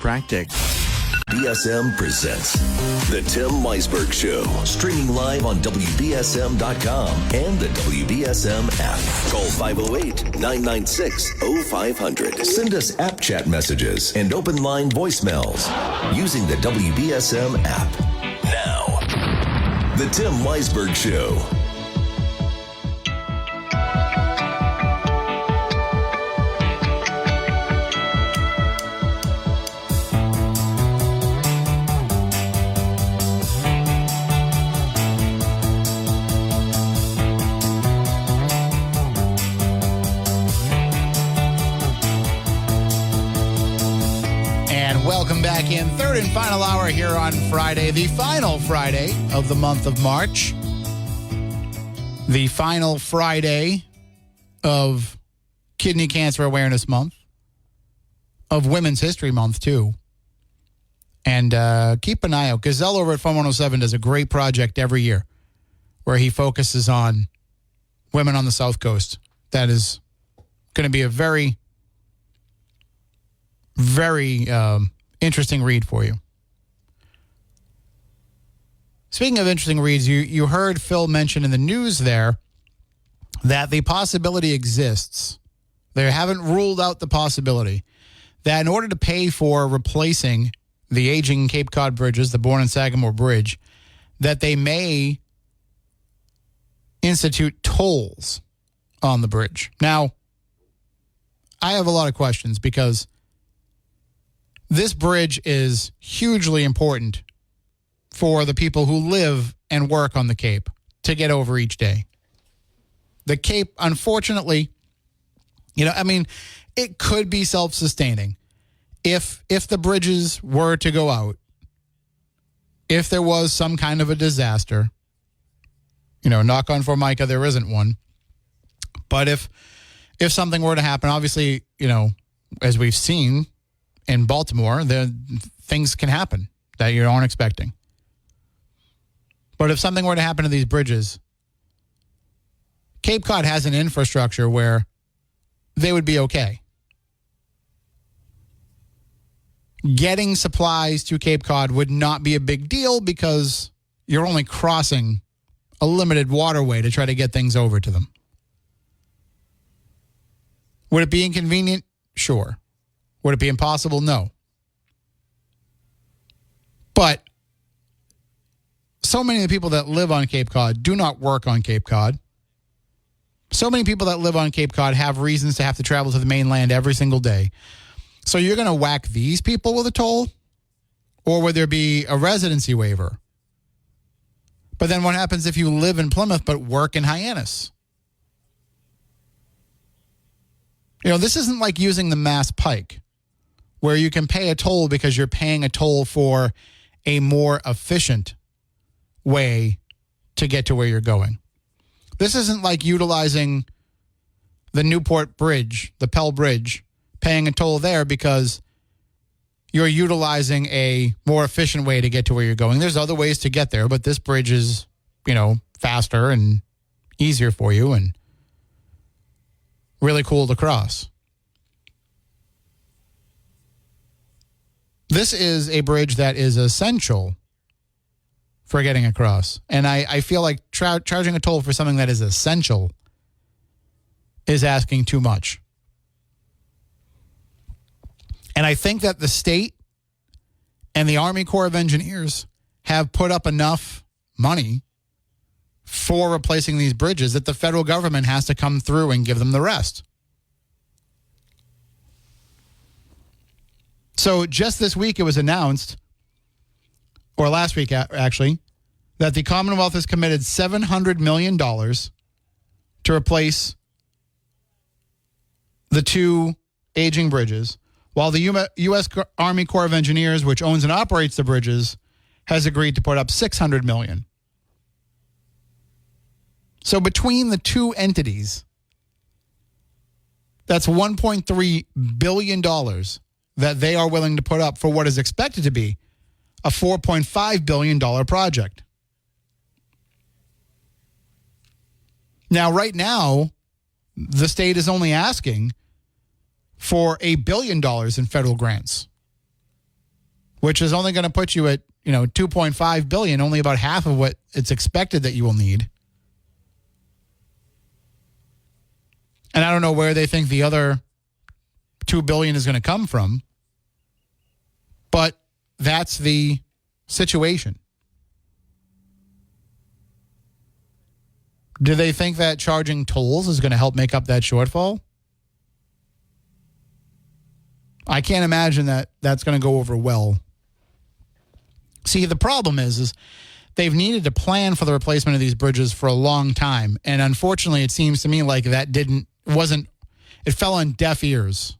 chiropractic. BSM presents The Tim Weisberg Show, streaming live on WBSM.com and the WBSM app. Call 508-996-0500. Send us app chat messages and open line voicemails using the WBSM app. Now, The Tim Weisberg Show. Welcome back in. Third and final hour here on Friday, the final Friday of the month of March. The final Friday of Kidney Cancer Awareness Month, of Women's History Month, too. And keep an eye out. Gazelle over at Fun 107 does a great project every year where he focuses on women on the South Coast. That is going to be a very, very interesting read for you. Speaking of interesting reads, you heard Phil mention in the news there that the possibility exists. They haven't ruled out the possibility that in order to pay for replacing the aging Cape Cod bridges, the Bourne and Sagamore Bridge, that they may institute tolls on the bridge. Now, I have a lot of questions because this bridge is hugely important for the people who live and work on the Cape to get over each day. The Cape, unfortunately, it could be self-sustaining if the bridges were to go out, if there was some kind of a disaster. Knock on Formica, there isn't one. But if something were to happen, obviously, as we've seen in Baltimore, things can happen that you aren't expecting. But if something were to happen to these bridges, Cape Cod has an infrastructure where they would be okay. Getting supplies to Cape Cod would not be a big deal because you're only crossing a limited waterway to try to get things over to them. Would it be inconvenient? Sure. Would it be impossible? No. But so many of the people that live on Cape Cod do not work on Cape Cod. So many people that live on Cape Cod have reasons to have to travel to the mainland every single day. So you're going to whack these people with a toll? Or would there be a residency waiver? But then what happens if you live in Plymouth but work in Hyannis? This isn't like using the Mass Pike, where you can pay a toll because you're paying a toll for a more efficient way to get to where you're going. This isn't like utilizing the Newport Bridge, the Pell Bridge, paying a toll there because you're utilizing a more efficient way to get to where you're going. There's other ways to get there, but this bridge is, faster and easier for you and really cool to cross. This is a bridge that is essential for getting across. And I feel like charging a toll for something that is essential is asking too much. And I think that the state and the Army Corps of Engineers have put up enough money for replacing these bridges that the federal government has to come through and give them the rest. So just this week it was announced, or last week actually, that the Commonwealth has committed $700 million to replace the two aging bridges, while the U.S. Army Corps of Engineers, which owns and operates the bridges, has agreed to put up $600 million. So between the two entities, that's $1.3 billion that they are willing to put up for what is expected to be a $4.5 billion project. Now, right now, the state is only asking for $1 billion in federal grants which is only going to put you at, $2.5 billion, only about half of what it's expected that you will need. And I don't know where they think the other $2 billion is going to come from, but that's the situation. Do they think that charging tolls is going to help make up that shortfall? I can't imagine that that's going to go over well. See, the problem is they've needed to plan for the replacement of these bridges for a long time. And unfortunately, it seems to me like that it fell on deaf ears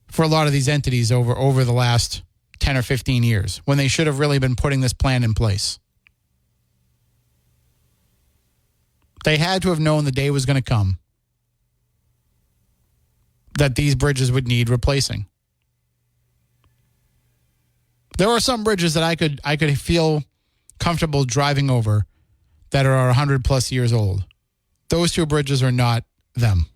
for a lot of these entities over the last 10 or 15 years when they should have really been putting this plan in place. They had to have known the day was going to come that these bridges would need replacing. There are some bridges that I could feel comfortable driving over that are 100 plus years old. Those two bridges are not them.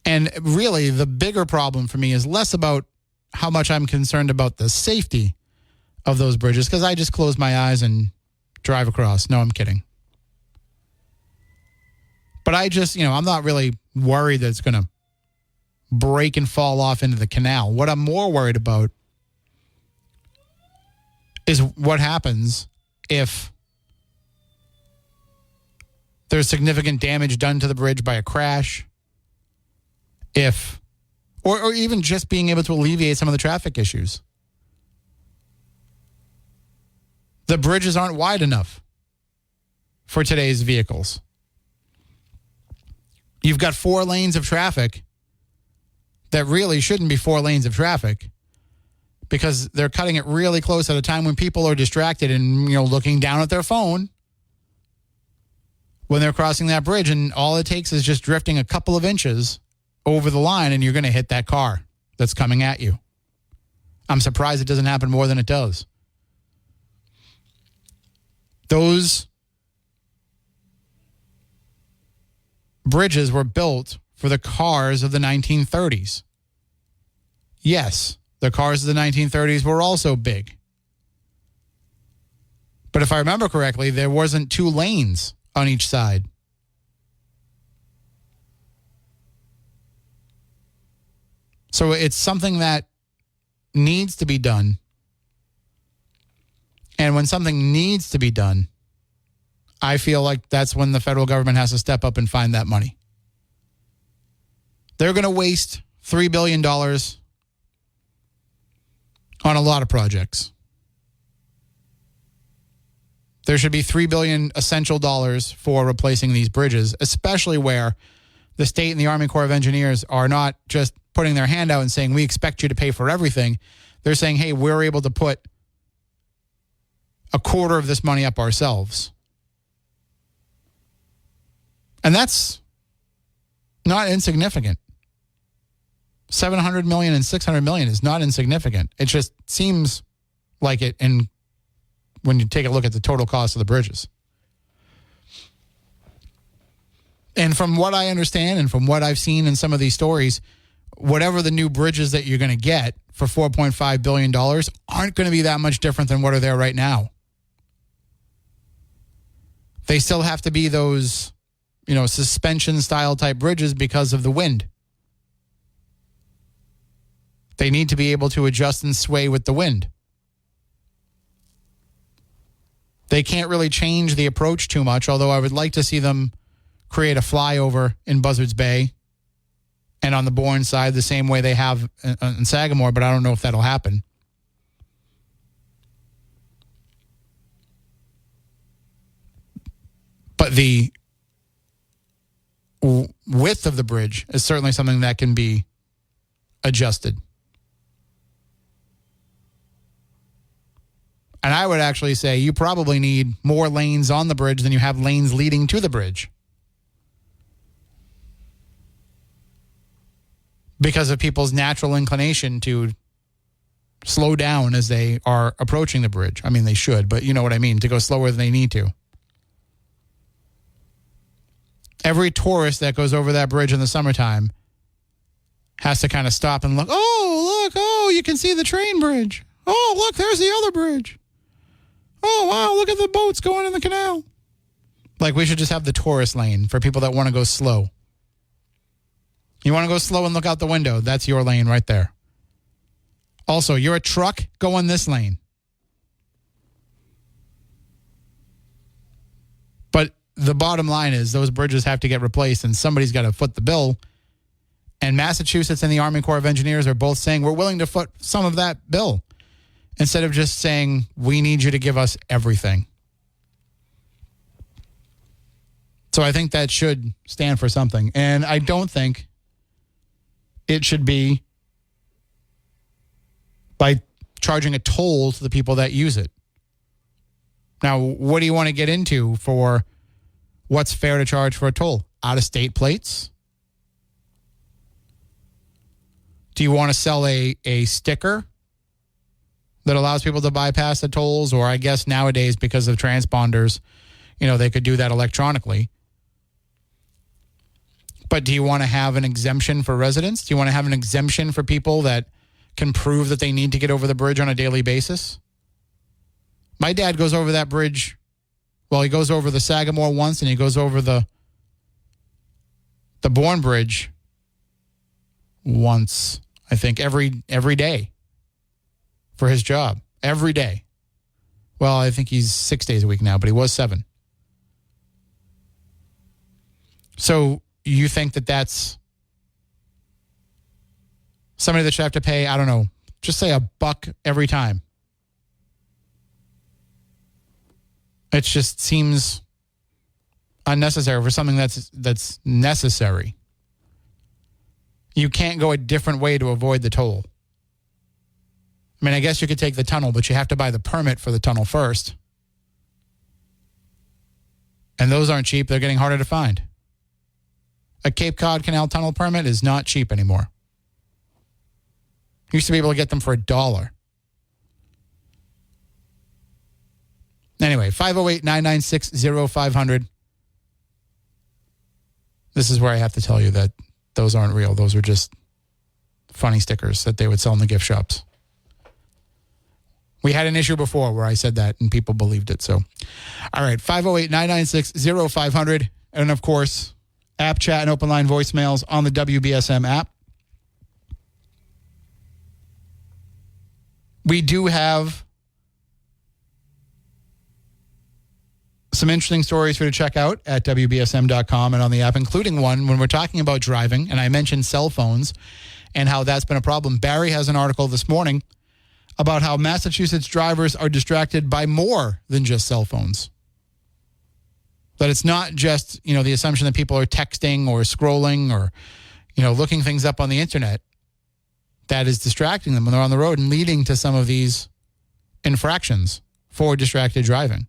And really, the bigger problem for me is less about how much I'm concerned about the safety of those bridges, because I just close my eyes and drive across. No, I'm kidding. But I just, I'm not really worried that it's going to break and fall off into the canal. What I'm more worried about is what happens if there's significant damage done to the bridge by a crash, or even just being able to alleviate some of the traffic issues. The bridges aren't wide enough for today's vehicles. You've got 4 lanes of traffic that really shouldn't be 4 lanes of traffic because they're cutting it really close at a time when people are distracted and, looking down at their phone when they're crossing that bridge. And all it takes is just drifting a couple of inches over the line and you're going to hit that car that's coming at you. I'm surprised it doesn't happen more than it does. Those bridges were built for the cars of the 1930s. Yes, the cars of the 1930s were also big. But if I remember correctly, there wasn't 2 lanes on each side. So it's something that needs to be done. And when something needs to be done, I feel like that's when the federal government has to step up and find that money. They're going to waste $3 billion on a lot of projects. There should be $3 billion essential dollars for replacing these bridges, especially where the state and the Army Corps of Engineers are not just putting their hand out and saying, we expect you to pay for everything. They're saying, hey, we're able to put a quarter of this money up ourselves. And that's not insignificant. $700 million and $600 million is not insignificant. It just seems like it when you take a look at the total cost of the bridges. And from what I understand and from what I've seen in some of these stories, whatever the new bridges that you're going to get for $4.5 billion aren't going to be that much different than what are there right now. They still have to be those, suspension style type bridges because of the wind. They need to be able to adjust and sway with the wind. They can't really change the approach too much, although I would like to see them create a flyover in Buzzards Bay and on the Bourne side the same way they have in Sagamore, but I don't know if that'll happen. But the width of the bridge is certainly something that can be adjusted. And I would actually say you probably need more lanes on the bridge than you have lanes leading to the bridge, because of people's natural inclination to slow down as they are approaching the bridge. I mean, they should, but you know what I mean, to go slower than they need to. Every tourist that goes over that bridge in the summertime has to kind of stop and look. Oh, look. Oh, you can see the train bridge. Oh, look, there's the other bridge. Oh, wow, look at the boats going in the canal. Like, we should just have the tourist lane for people that want to go slow. You want to go slow and look out the window. That's your lane right there. Also, you're a truck, go in this lane. But the bottom line is those bridges have to get replaced, and somebody's got to foot the bill. And Massachusetts and the Army Corps of Engineers are both saying we're willing to foot some of that bill instead of just saying we need you to give us everything. So I think that should stand for something. And I don't think it should be by charging a toll to the people that use it. Now, what do you want to get into for what's fair to charge for a toll? Out-of-state plates? Do you want to sell a sticker that allows people to bypass the tolls? Or I guess nowadays, because of transponders, they could do that electronically. But do you want to have an exemption for residents? Do you want to have an exemption for people that can prove that they need to get over the bridge on a daily basis? My dad goes over that bridge. Well, he goes over the Sagamore once, and he goes over the Bourne Bridge once, I think, every day for his job. Every day. Well, I think he's 6 days a week now, but he was 7. So you think that that's somebody that should have to pay, I don't know, just say $1 every time? It just seems unnecessary for something that's necessary. You can't go a different way to avoid the toll. I mean, I guess you could take the tunnel, but you have to buy the permit for the tunnel first. And those aren't cheap. They're getting harder to find. A Cape Cod Canal tunnel permit is not cheap anymore. You used to be able to get them for $1. Anyway, 508-996-0500. This is where I have to tell you that those aren't real. Those are just funny stickers that they would sell in the gift shops. We had an issue before where I said that and people believed it. So, all right, 508-996-0500. And, of course, app chat and open line voicemails on the WBSM app. We do have some interesting stories for you to check out at WBSM.com and on the app, including one when we're talking about driving, and I mentioned cell phones and how that's been a problem. Barry has an article this morning about how Massachusetts drivers are distracted by more than just cell phones. That it's not just, the assumption that people are texting or scrolling or, looking things up on the internet that is distracting them when they're on the road and leading to some of these infractions for distracted driving.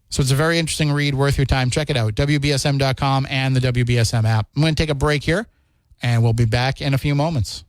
So it's a very interesting read, worth your time. Check it out, WBSM.com and the WBSM app. I'm going to take a break here, and we'll be back in a few moments.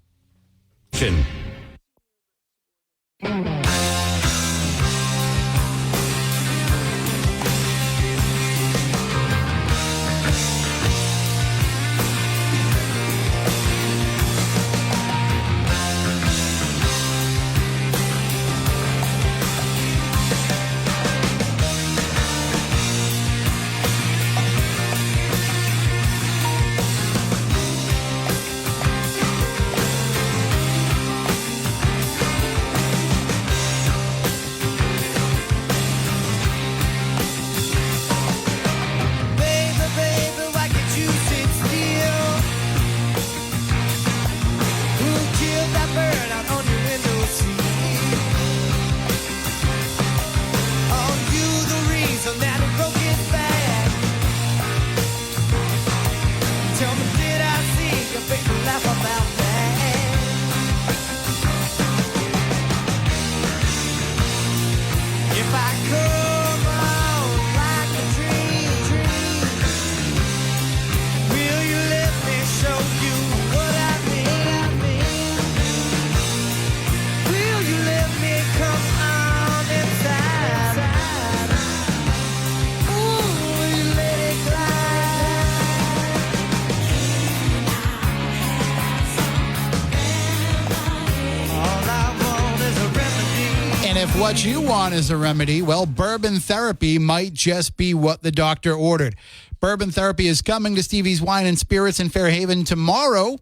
what you want as a remedy, well, bourbon therapy might just be what the doctor ordered. Bourbon therapy is coming to Stevie's Wine and Spirits in Fairhaven tomorrow.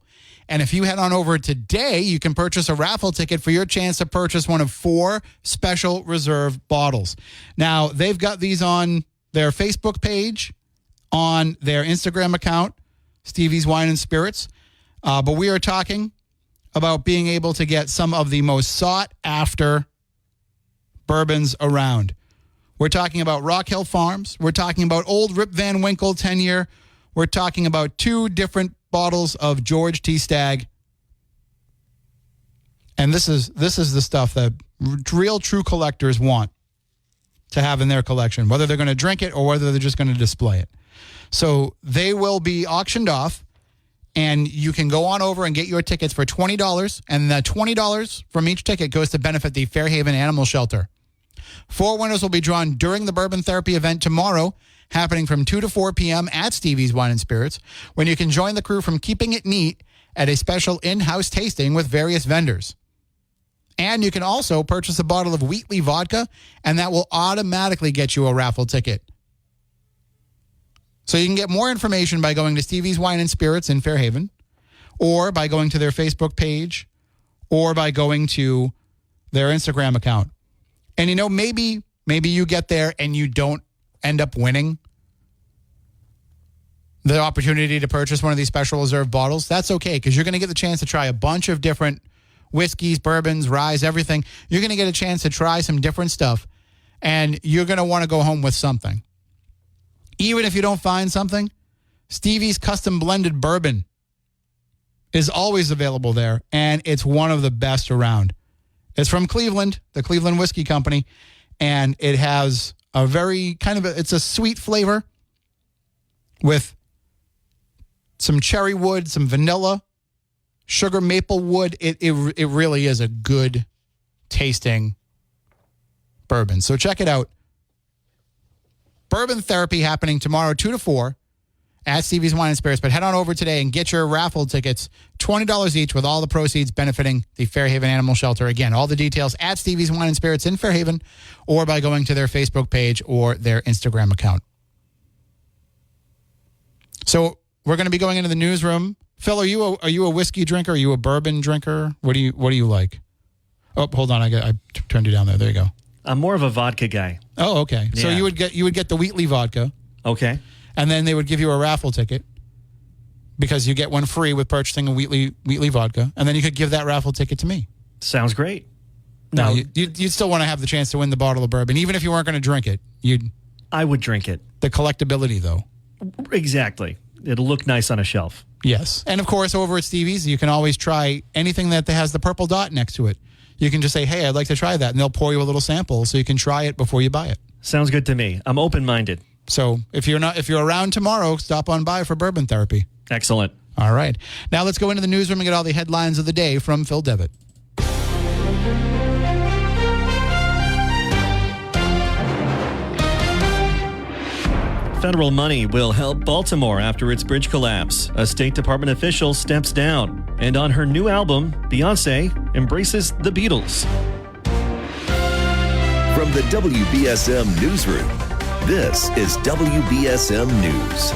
And if you head on over today, you can purchase a raffle ticket for your chance to purchase one of 4 special reserve bottles. Now, they've got these on their Facebook page, on their Instagram account, Stevie's Wine and Spirits. But we are talking about being able to get some of the most sought-after bourbons around. We're talking about Rock Hill Farms. We're talking about Old Rip Van Winkle 10-year. We're talking about 2 different bottles of George T. Stagg. And this is the stuff that real true collectors want to have in their collection, whether they're going to drink it or whether they're just going to display it. So they will be auctioned off. And you can go on over and get your tickets for $20. And the $20 from each ticket goes to benefit the Fairhaven Animal Shelter. 4 winners will be drawn during the Bourbon Therapy event tomorrow, happening from 2 to 4 p.m. at Stevie's Wine and Spirits, when you can join the crew from Keeping It Neat at a special in-house tasting with various vendors. And you can also purchase a bottle of Wheatley vodka, and that will automatically get you a raffle ticket. So you can get more information by going to Stevie's Wine and Spirits in Fairhaven, or by going to their Facebook page, or by going to their Instagram account. And, maybe you get there and you don't end up winning the opportunity to purchase one of these special reserve bottles. That's okay, because you're going to get the chance to try a bunch of different whiskeys, bourbons, ryes, everything. You're going to get a chance to try some different stuff, and you're going to want to go home with something. Even if you don't find something, Stevie's Custom Blended Bourbon is always available there, and it's one of the best around. It's from Cleveland, the Cleveland Whiskey Company, and it has a very it's a sweet flavor with some cherry wood, some vanilla, sugar maple wood. It really is a good tasting bourbon. So check it out. Bourbon Therapy happening tomorrow, 2 to 4 at Stevie's Wine and Spirits. But head on over today and get your raffle tickets, $20 each, with all the proceeds benefiting the Fairhaven Animal Shelter. Again, all the details at Stevie's Wine and Spirits in Fairhaven, or by going to their Facebook page or their Instagram account. So we're going to be going into the newsroom. Phil, are you a whiskey drinker? Are you a bourbon drinker? What do you like? Oh, hold on, I turned you down there. There you go. I'm more of a vodka guy. Oh, okay. Yeah. So you would get the Wheatley vodka. Okay. And then they would give you a raffle ticket because you get one free with purchasing a Wheatley vodka. And then you could give that raffle ticket to me. Sounds great. No, you'd still want to have the chance to win the bottle of bourbon. Even if you weren't going to drink it, I would drink it. The collectability, though. Exactly. It'll look nice on a shelf. Yes. And, of course, over at Stevie's, you can always try anything that has the purple dot next to it. You can just say, hey, I'd like to try that. And they'll pour you a little sample so you can try it before you buy it. Sounds good to me. I'm open-minded. So if you're around tomorrow, stop on by for Bourbon Therapy. Excellent. All right. Now let's go into the newsroom and get all the headlines of the day from Phil Devitt. Federal money will help Baltimore after its bridge collapse. A State Department official steps down. And on her new album, Beyoncé embraces the Beatles. From the WBSM Newsroom, this is WBSM News.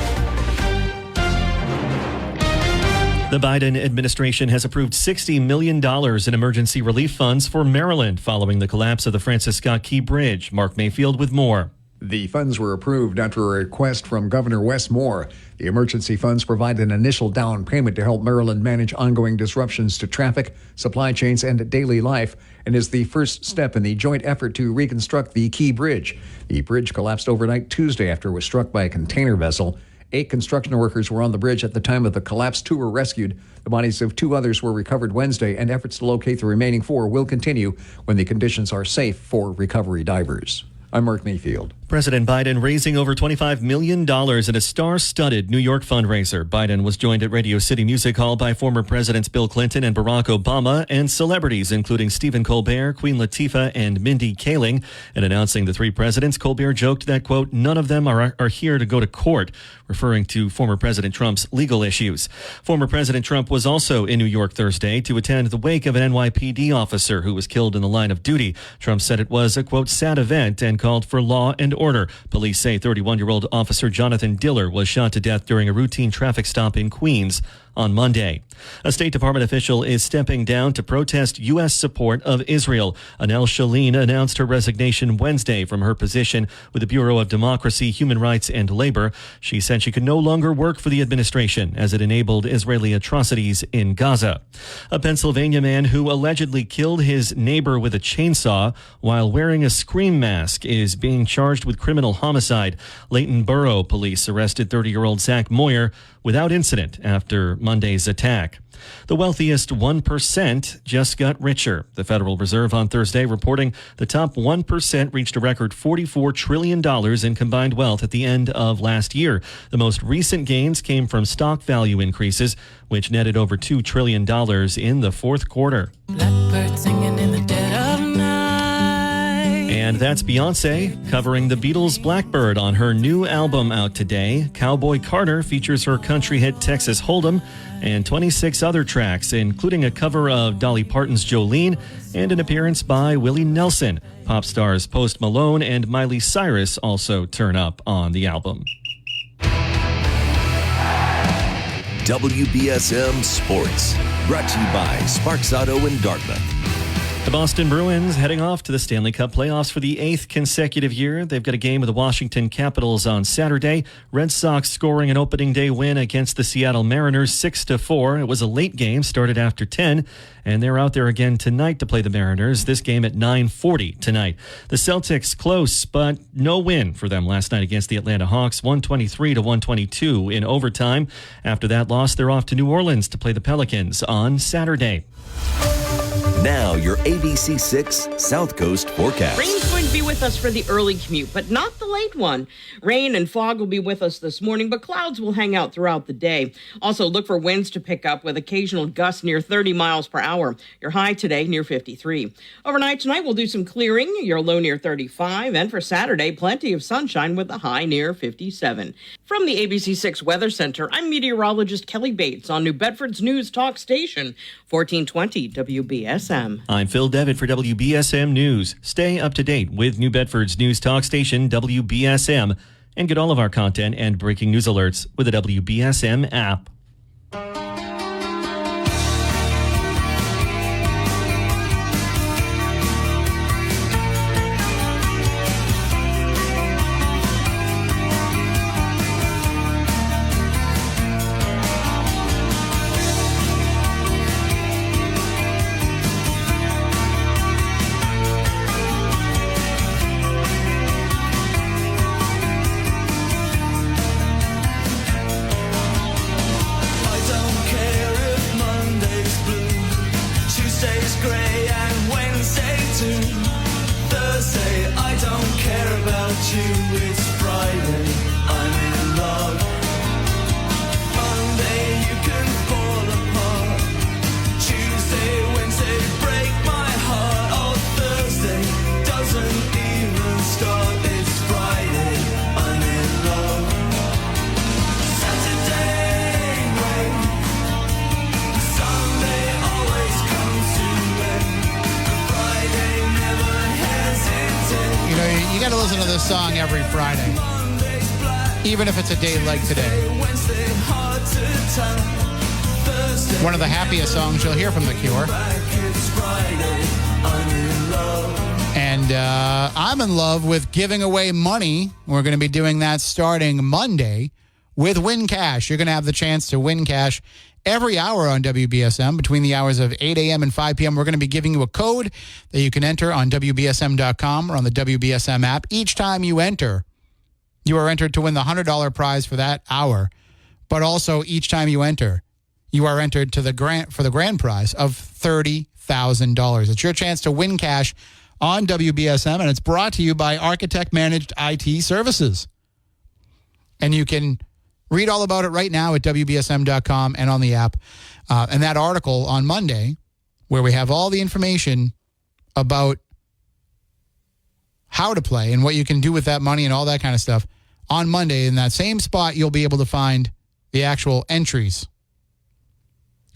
The Biden administration has approved $60 million in emergency relief funds for Maryland following the collapse of the Francis Scott Key Bridge. Mark Mayfield with more. The funds were approved after a request from Governor Wes Moore. The emergency funds provide an initial down payment to help Maryland manage ongoing disruptions to traffic, supply chains, and daily life, and is the first step in the joint effort to reconstruct the Key Bridge. The bridge collapsed overnight Tuesday after it was struck by a container vessel. 8 construction workers were on the bridge at the time of the collapse. 2 were rescued. The bodies of 2 others were recovered Wednesday, and efforts to locate the remaining 4 will continue when the conditions are safe for recovery divers. I'm Mark Mayfield. President Biden raising over $25 million in a star-studded New York fundraiser. Biden was joined at Radio City Music Hall by former Presidents Bill Clinton and Barack Obama and celebrities including Stephen Colbert, Queen Latifah, and Mindy Kaling. In announcing the three presidents, Colbert joked that, quote, none of them are here to go to court, referring to former President Trump's legal issues. Former President Trump was also in New York Thursday to attend the wake of an NYPD officer who was killed in the line of duty. Trump said it was a, quote, sad event and called for law and order. Police say 31-year-old Officer Jonathan Diller was shot to death during a routine traffic stop in Queens on Monday. A State Department official is stepping down to protest U.S. support of Israel. Anel Shalin announced her resignation Wednesday from her position with the Bureau of Democracy, Human Rights, and Labor. She said she could no longer work for the administration as it enabled Israeli atrocities in Gaza. A Pennsylvania man who allegedly killed his neighbor with a chainsaw while wearing a scream mask is being charged with criminal homicide. Leighton Borough police arrested 30-year-old Zach Moyer without incident after Monday's attack. The wealthiest 1% just got richer. The Federal Reserve on Thursday reporting the top 1% reached a record $44 trillion in combined wealth at the end of last year. The most recent gains came from stock value increases, which netted over $2 trillion in the fourth quarter. Blackbird singing in the dead of night. And that's Beyonce covering the Beatles' Blackbird on her new album out today. Cowboy Carter features her country hit Texas Hold'em and 26 other tracks, including a cover of Dolly Parton's Jolene and an appearance by Willie Nelson. Pop stars Post Malone and Miley Cyrus also turn up on the album. WBSM Sports, brought to you by Sparks Auto in Dartmouth. The Boston Bruins heading off to the Stanley Cup playoffs for the 8th consecutive year. They've got a game with the Washington Capitals on Saturday. Red Sox scoring an opening day win against the Seattle Mariners 6-4. It was a late game, started after 10, and they're out there again tonight to play the Mariners. This game at 9:40 tonight. The Celtics close, but no win for them last night against the Atlanta Hawks, 123-122 in overtime. After that loss, they're off to New Orleans to play the Pelicans on Saturday. Now, your ABC6 South Coast forecast. Rain's going to be with us for the early commute, but not the late one. Rain and fog will be with us this morning, but clouds will hang out throughout the day. Also, look for winds to pick up with occasional gusts near 30 miles per hour. Your high today near 53. Overnight tonight, we'll do some clearing, your low near 35. And for Saturday, plenty of sunshine with a high near 57. From the ABC6 Weather Center, I'm meteorologist Kelly Bates on New Bedford's News Talk Station, 1420 WBSM. I'm Phil Devitt for WBSM News. Stay up to date with New Bedford's news talk station, WBSM, and get all of our content and breaking news alerts with the WBSM app. You got to listen to this song every Friday, even if it's a day like today. One of the happiest songs you'll hear from The Cure. And I'm in love with giving away money. We're going to be doing that starting Monday with Win Cash. You're going to have the chance to win cash every hour on WBSM between the hours of 8 a.m. and 5 p.m. We're going to be giving you a code that you can enter on WBSM.com or on the WBSM app. Each time you enter, you are entered to win the $100 prize for that hour. But also each time you enter, you are entered to the grand prize of $30,000. It's your chance to win cash on WBSM, and it's brought to you by Architect Managed IT Services. And you can read all about it right now at WBSM.com and on the app. And that article on Monday, where we have all the information about how to play and what you can do with that money and all that kind of stuff, on Monday, in that same spot, you'll be able to find the actual entries.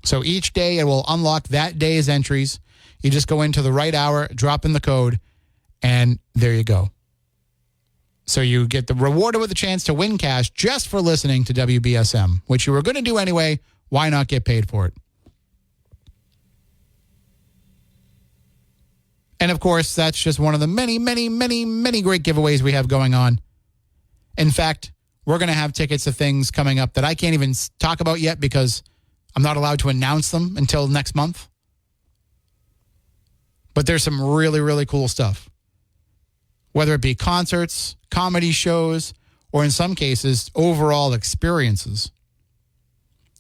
So each day it will unlock that day's entries. You just go into the right hour, drop in the code, and there you go. So you get the rewarded with a chance to win cash just for listening to WBSM, which you were going to do anyway. Why not get paid for it? And of course, that's just one of the many, many, many, many great giveaways we have going on. In fact, we're going to have tickets to things coming up that I can't even talk about yet because I'm not allowed to announce them until next month. But there's some really, really cool stuff. Whether it be concerts, comedy shows, or in some cases, overall experiences.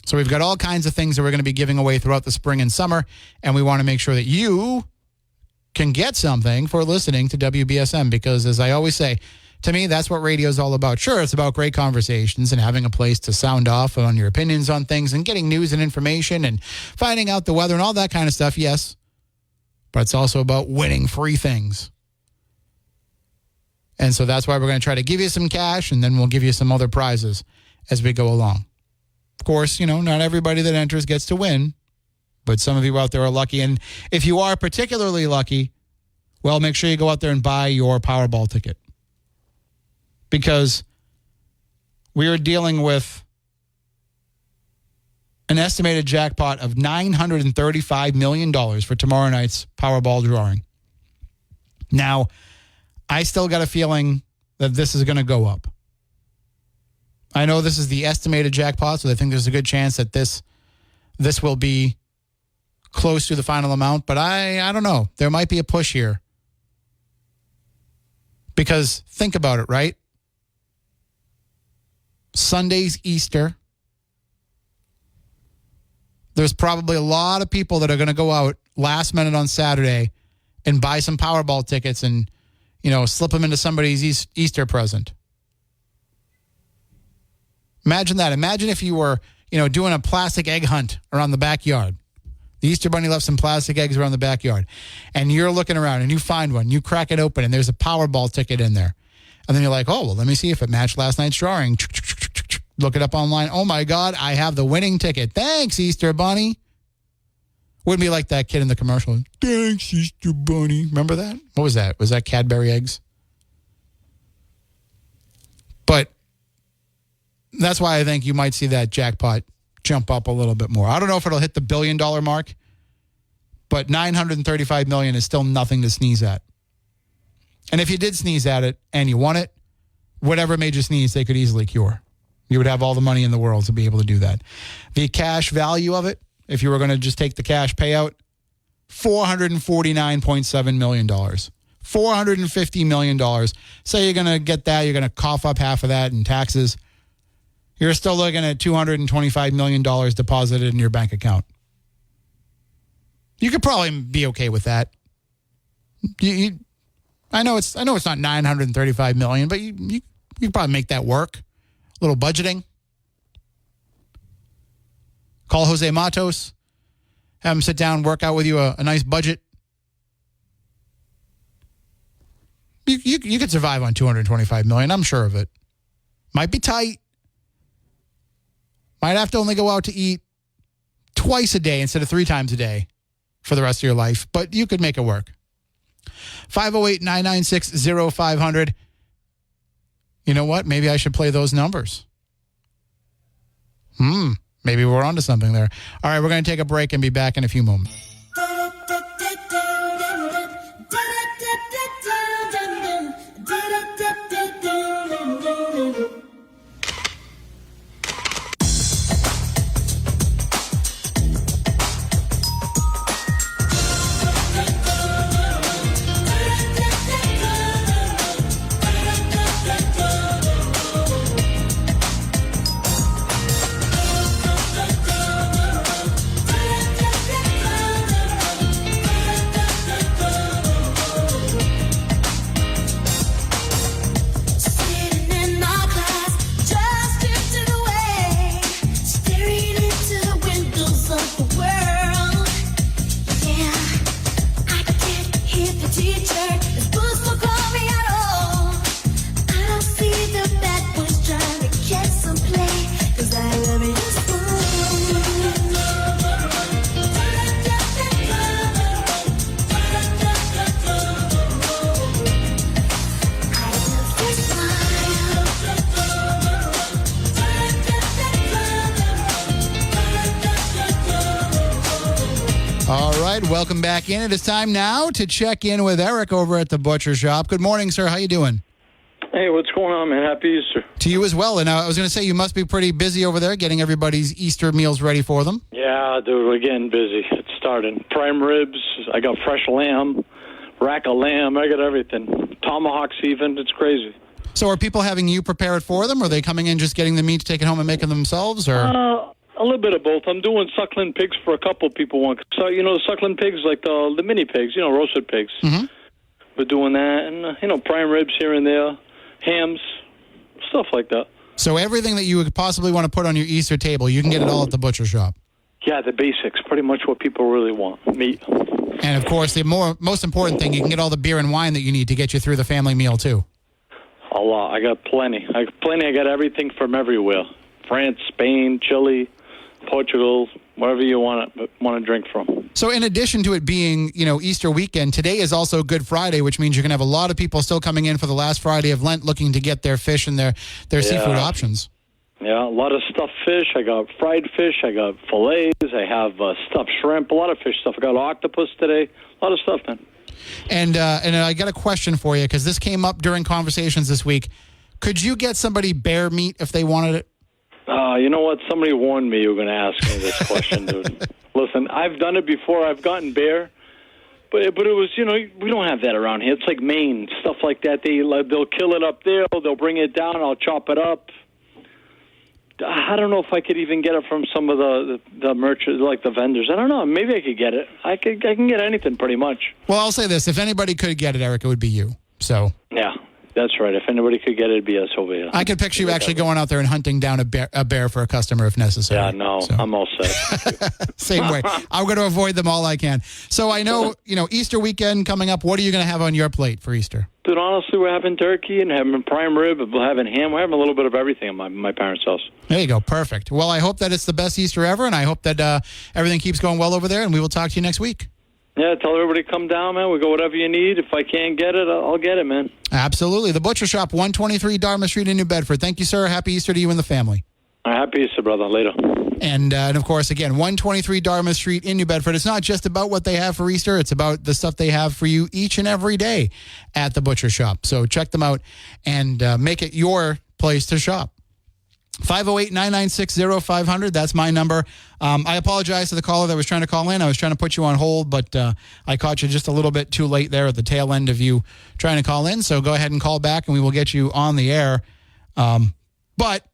So we've got all kinds of things that we're going to be giving away throughout the spring and summer, and we want to make sure that you can get something for listening to WBSM because, as I always say, to me, that's what radio is all about. Sure, it's about great conversations and having a place to sound off on your opinions on things and getting news and information and finding out the weather and all that kind of stuff, yes. But it's also about winning free things. And so that's why we're going to try to give you some cash, and then we'll give you some other prizes as we go along. Of course, not everybody that enters gets to win, but some of you out there are lucky. And if you are particularly lucky, well, make sure you go out there and buy your Powerball ticket. Because we are dealing with an estimated jackpot of $935 million for tomorrow night's Powerball drawing. Now, I still got a feeling that this is going to go up. I know this is the estimated jackpot, so I think there's a good chance that this will be close to the final amount, but I don't know. There might be a push here. Because think about it, right? Sunday's Easter. There's probably a lot of people that are going to go out last minute on Saturday and buy some Powerball tickets and, slip them into somebody's Easter present. Imagine that. Imagine if you were, doing a plastic egg hunt around the backyard. The Easter Bunny left some plastic eggs around the backyard. And you're looking around and you find one. You crack it open and there's a Powerball ticket in there. And then you're like, oh, well, let me see if it matched last night's drawing. Look it up online. Oh, my God, I have the winning ticket. Thanks, Easter Bunny. Wouldn't be like that kid in the commercial. Thanks, Easter Bunny. Remember that? What was that? Was that Cadbury eggs? But that's why I think you might see that jackpot jump up a little bit more. I don't know if it'll hit the $1 billion mark, but $935 million is still nothing to sneeze at. And if you did sneeze at it and you won it, whatever made you sneeze, they could easily cure. You would have all the money in the world to be able to do that. The cash value of it, if you were going to just take the cash payout, $449.7 million. $450 million. Say you're going to get that, you're going to cough up half of that in taxes. You're still looking at $225 million deposited in your bank account. You could probably be okay with that. I know it's not $935 million, but you could probably make that work. A little budgeting. Call Jose Matos. Have him sit down, work out with you a nice budget. You could survive on $225 million. I'm sure of it. Might be tight. Might have to only go out to eat twice a day instead of 3 times a day for the rest of your life, but you could make it work. 508-996-0500. You know what? Maybe I should play those numbers. Maybe we're onto something there. All right, we're going to take a break and be back in a few moments. right, welcome back in. It is time now to check in with Eric over at the Butcher Shop. Good morning, sir. How you doing? Hey, what's going on, man? Happy Easter. To you as well. And I was going to say, you must be pretty busy over there getting everybody's Easter meals ready for them. Yeah, dude, we're getting busy. It's starting. Prime ribs. I got fresh lamb, rack of lamb. I got everything. Tomahawks even. It's crazy. So are people having you prepare it for them? Or are they coming in just getting the meat to take it home and make it themselves? Or A little bit of both. I'm doing suckling pigs for a couple of people. So, the suckling pigs, like the mini pigs, roasted pigs. Mm-hmm. We're doing that. And, prime ribs here and there, hams, stuff like that. So everything that you would possibly want to put on your Easter table, you can get it all at the Butcher Shop. Yeah, the basics, pretty much what people really want, meat. And, of course, the most important thing, you can get all the beer and wine that you need to get you through the family meal, too. A lot. I got plenty. I got everything from everywhere. France, Spain, Chile, Portugal, wherever you want to drink from. So in addition to it being, Easter weekend, today is also Good Friday, which means you're going to have a lot of people still coming in for the last Friday of Lent looking to get their fish and their seafood options. Yeah, a lot of stuffed fish. I got fried fish. I got fillets. I have stuffed shrimp. A lot of fish stuff. I got octopus today. A lot of stuff, man. And I got a question for you because this came up during conversations this week. Could you get somebody bear meat if they wanted it? You know what? Somebody warned me you were going to ask me this question, dude. Listen, I've done it before. I've gotten bear, but it was, we don't have that around here. It's like Maine, stuff like that. They'll kill it up there. They'll bring it down. I'll chop it up. I don't know if I could even get it from some of the merchants, like the vendors. I don't know. Maybe I could get it. I can get anything pretty much. Well, I'll say this: if anybody could get it, Eric, it would be you. So yeah. That's right. If anybody could get it, it'd be us over here. I could picture you actually going out there and hunting down a bear for a customer if necessary. Yeah, no, so. I'm all set. Same way. I'm going to avoid them all I can. So I know, Easter weekend coming up. What are you going to have on your plate for Easter? Dude, honestly, we're having turkey and having prime rib. We're having ham. We're having a little bit of everything in my parents' house. There you go. Perfect. Well, I hope that it's the best Easter ever, and I hope that everything keeps going well over there, and we will talk to you next week. Yeah, tell everybody to come down, man. We go whatever you need. If I can't get it, I'll get it, man. Absolutely. The Butcher Shop, 123 Dartmouth Street in New Bedford. Thank you, sir. Happy Easter to you and the family. Happy Easter, brother. Later. And of course, again, 123 Dartmouth Street in New Bedford. It's not just about what they have for Easter. It's about the stuff they have for you each and every day at the Butcher Shop. So check them out and make it your place to shop. 508-996-0500. That's my number. I apologize to the caller that was trying to call in. I was trying to put you on hold, but I caught you just a little bit too late there at the tail end of you trying to call in. So go ahead and call back and we will get you on the air. But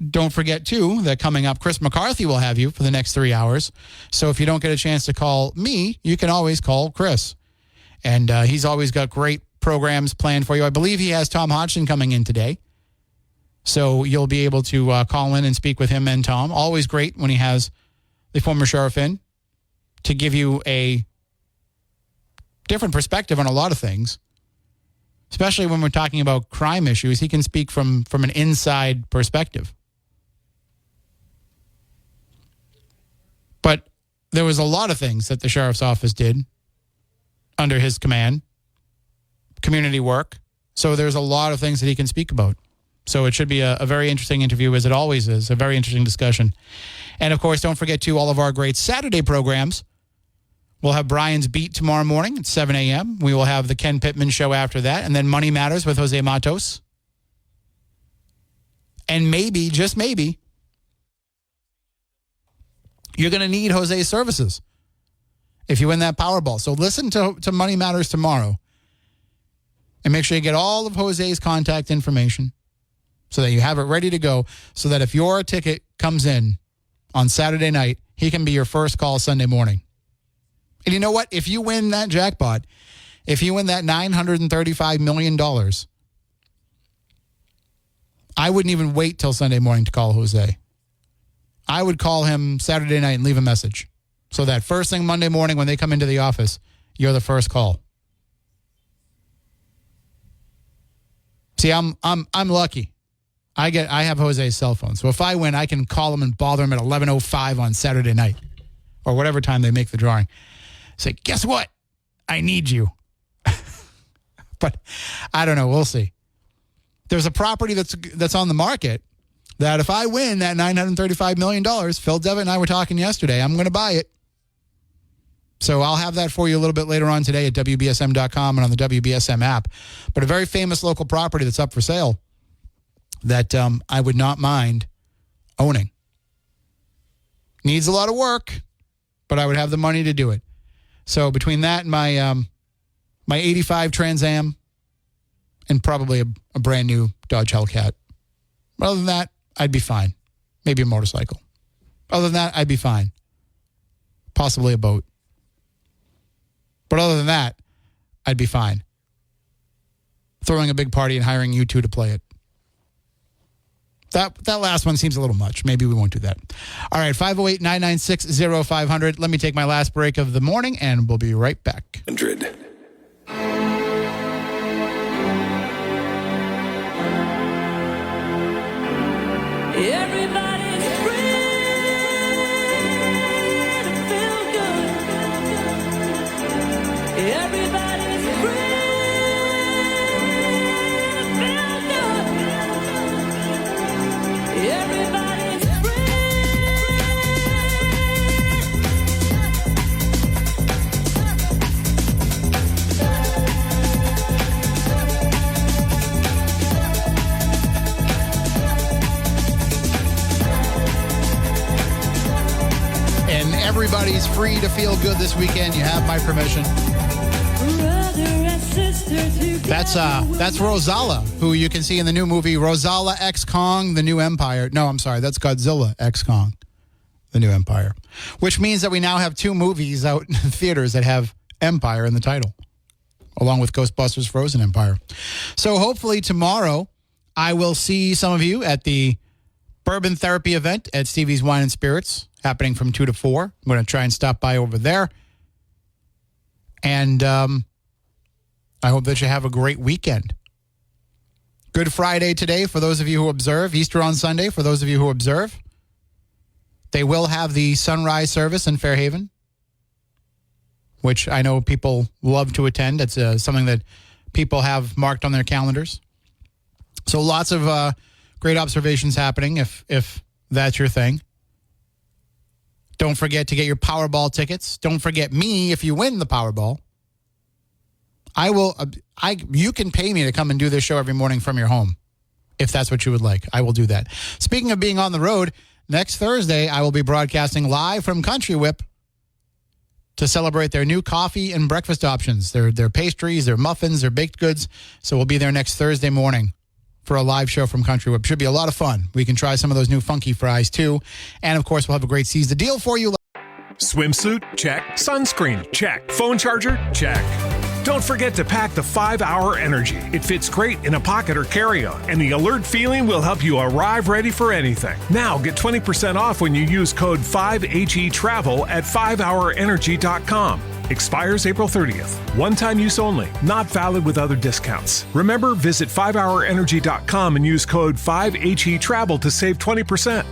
don't forget, too, that coming up, Chris McCarthy will have you for the next 3 hours. So if you don't get a chance to call me, you can always call Chris. And he's always got great programs planned for you. I believe he has Tom Hodgson coming in today. So you'll be able to call in and speak with him and Tom. Always great when he has the former sheriff in to give you a different perspective on a lot of things, especially when we're talking about crime issues. He can speak from an inside perspective. But there was a lot of things that the sheriff's office did under his command, community work. So there's a lot of things that he can speak about. So it should be a very interesting interview, as it always is, a very interesting discussion. And, of course, don't forget, too, all of our great Saturday programs. We'll have Brian's Beat tomorrow morning at 7 a.m. We will have the Ken Pittman Show after that, and then Money Matters with Jose Matos. And maybe, just maybe, you're going to need Jose's services if you win that Powerball. So listen to Money Matters tomorrow and make sure you get all of Jose's contact information, so that you have it ready to go, so that if your ticket comes in on Saturday night, he can be your first call Sunday morning. And you know what? If you win that jackpot, if you win that $935 million, I wouldn't even wait till Sunday morning to call Jose. I would call him Saturday night and leave a message, so that first thing Monday morning when they come into the office, you're the first call. See, I'm lucky. I have Jose's cell phone. So if I win, I can call him and bother him at 11:05 on Saturday night or whatever time they make the drawing. Say, guess what? I need you. But I don't know. We'll see. There's a property that's on the market that if I win that $935 million, Phil Devitt and I were talking yesterday, I'm going to buy it. So I'll have that for you a little bit later on today at WBSM.com and on the WBSM app. But a very famous local property that's up for sale that I would not mind owning. Needs a lot of work, but I would have the money to do it. So between that and my 85 Trans Am and probably a brand new Dodge Hellcat. But other than that, I'd be fine. Maybe a motorcycle. Other than that, I'd be fine. Possibly a boat. But other than that, I'd be fine. Throwing a big party and hiring you two to play it. That last one seems a little much. Maybe we won't do that. All right, 508-996-0500. Let me take my last break of the morning, and we'll be right back. 100. Everybody's free to feel good. Everybody's free to feel good. Everybody's And everybody's free to feel good this weekend. You have my permission. That's Rosala, who you can see in the new movie Rosala X Kong, The New Empire. No, I'm sorry, that's Godzilla X Kong, The New Empire. Which means that we now have two movies out in theaters that have Empire in the title, along with Ghostbusters Frozen Empire. So hopefully tomorrow I will see some of you at the Bourbon Therapy event at Stevie's Wine and Spirits, happening from 2 to 4. I'm going to try and stop by over there. And I hope that you have a great weekend. Good Friday today for those of you who observe. Easter on Sunday for those of you who observe. They will have the sunrise service in Fairhaven, which I know people love to attend. It's something that people have marked on their calendars. So lots of great observations happening if that's your thing. Don't forget to get your Powerball tickets. Don't forget me if you win the Powerball. You can pay me to come and do this show every morning from your home, if that's what you would like. I will do that. Speaking of being on the road, next Thursday, I will be broadcasting live from Country Whip to celebrate their new coffee and breakfast options, their pastries, their muffins, their baked goods. So we'll be there next Thursday morning for a live show from Country Whip. Should be a lot of fun. We can try some of those new funky fries, too. And, of course, we'll have a great Seize the Deal for you. Swimsuit? Check. Sunscreen? Check. Phone charger? Check. Don't forget to pack the 5-Hour Energy. It fits great in a pocket or carry-on, and the alert feeling will help you arrive ready for anything. Now get 20% off when you use code 5HETRAVEL at 5hourenergy.com. Expires April 30th. One-time use only. Not valid with other discounts. Remember, visit 5hourenergy.com and use code 5HETRAVEL to save 20%.